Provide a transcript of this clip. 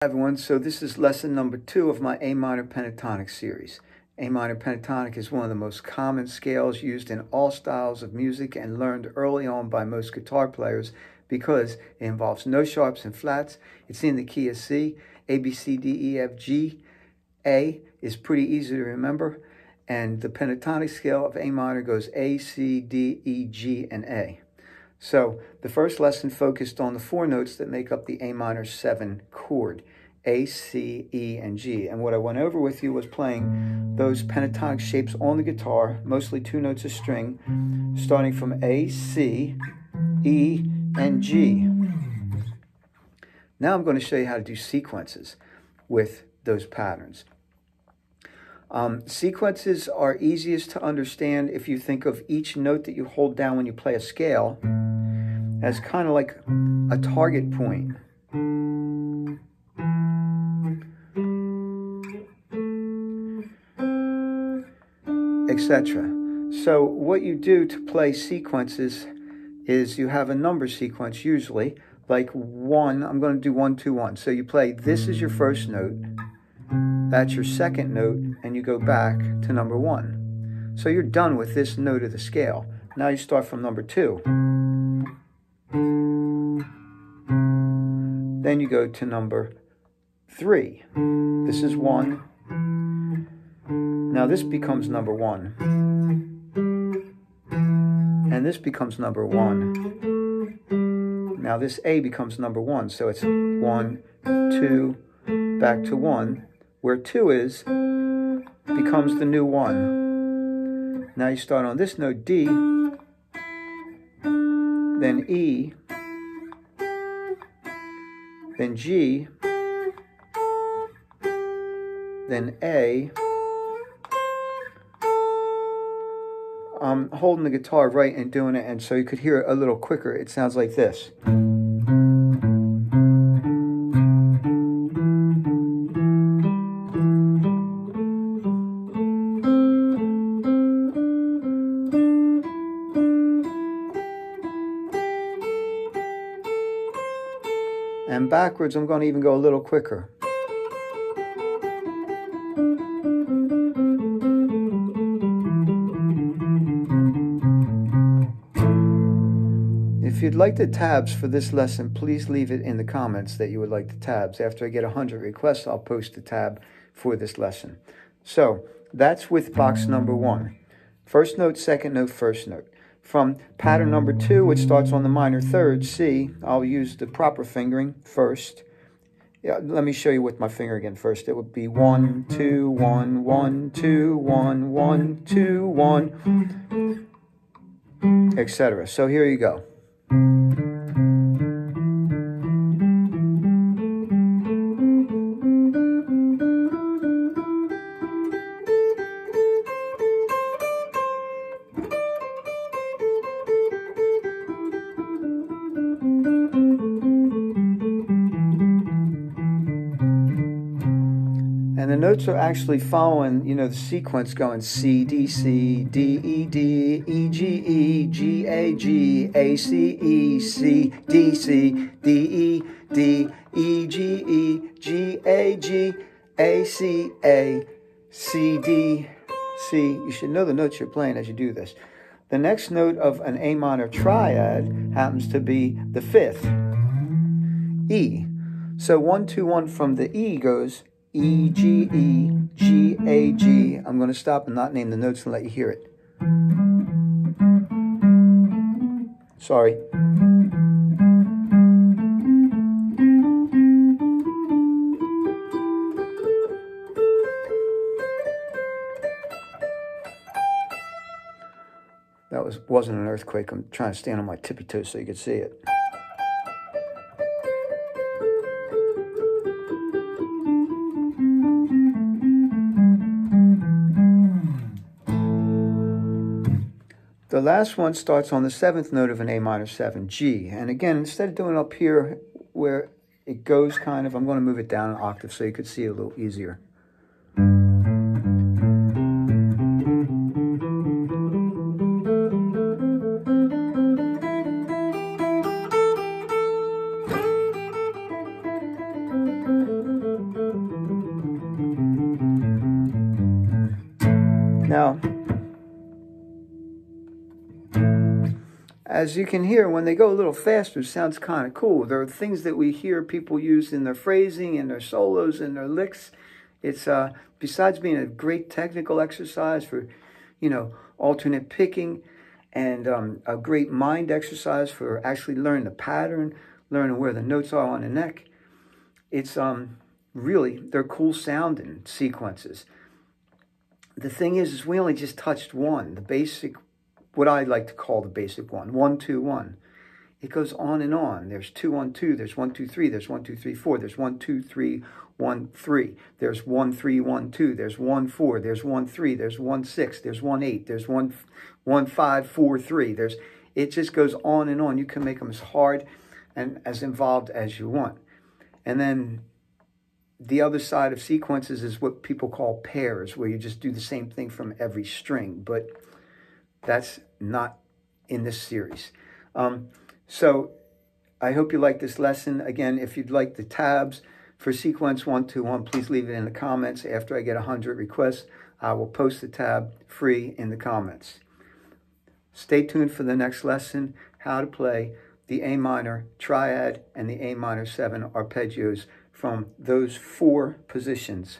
Hi everyone, so this is lesson number 2 of my A minor pentatonic series. A minor pentatonic is one of the most common scales used in all styles of music and learned early on by most guitar players because it involves no sharps and flats. It's in the key of C. A, B, C, D, E, F, G. A is pretty easy to remember, and the pentatonic scale of A minor goes A, C, D, E, G, and A. So the first lesson focused on the 4 notes that make up the A minor 7 chord, A, C, E, and G. And what I went over with you was playing those pentatonic shapes on the guitar, mostly 2 notes of string, starting from A, C, E, and G. Now I'm going to show you how to do sequences with those patterns. Sequences are easiest to understand if you think of each note that you hold down when you play a scale as kind of like a target point. Etc. So what you do to play sequences is you have a number sequence usually, like 1, I'm going to do 1, 2, 1. So you play, this is your first note, that's your second note, and you go back to number 1. So you're done with this note of the scale. Now you start from number 2. Then you go to number 3. This is 1. Now this becomes number 1. And this becomes number 1. Now this A becomes number 1. So it's 1, 2, back to 1. Where 2 is, becomes the new 1. Now you start on this note D, then E, then G, then A. I'm holding the guitar right and doing it, and so you could hear it a little quicker. It sounds like this. And backwards, I'm going to even go a little quicker. If you'd like the tabs for this lesson, please leave it in the comments that you would like the tabs. After I get 100 requests, I'll post the tab for this lesson. So that's with box number 1. First note, second note, first note. From pattern number 2, which starts on the minor 3rd, C, I'll use the proper fingering first. Yeah, let me show you with my finger again first. It would be 1, 2, 1, 1, 2, 1, 1, 2, 1, etc. So here you go. And the notes are actually following, the sequence going C, D, C, D, E, D, E, G, E, G, A, G, A, C, E, C, D, C, D, E, D, E, G, E, G, A, G, A, C, A, C, D, C. You should know the notes you're playing as you do this. The next note of an A minor triad happens to be the 5th, E. So 1, 2, 1 from the E goes E, G, E, G, A, G. I'm going to stop and not name the notes and let you hear it. Sorry. That wasn't an earthquake. I'm trying to stand on my tippy toes so you could see it. The last one starts on the 7th note of an A minor 7, G. And again, instead of doing it up here where it goes kind of, I'm going to move it down an octave so you could see it a little easier. Now, as you can hear, when they go a little faster, it sounds kind of cool. There are things that we hear people use in their phrasing, in their solos, in their licks. It's, besides being a great technical exercise for, alternate picking, and a great mind exercise for actually learning the pattern, learning where the notes are on the neck. It's really, they're cool sounding sequences. The thing is we only just touched one, the basic, what I like to call the basic one, 1, 2, 1. It goes on and on. There's 2, 1, 2. There's 1, 2, 3. There's 1, 2, 3, 4. There's 1, 2, 3, 1, 3. There's 1, 3, 1, 2. There's 1, 4. There's 1, 3. There's 1, 6. There's 1, 8. There's 1, 5, 4, 3. It just goes on and on. You can make them as hard and as involved as you want. And then the other side of sequences is what people call pairs, where you just do the same thing from every string. But that's not in this series. So I hope you like this lesson. Again, if you'd like the tabs for sequence 1, 2, 1, please leave it in the comments. After I get 100 requests, I will post the tab free in the comments. Stay tuned for the next lesson, how to play the A minor triad and the A minor 7 arpeggios from those 4 positions.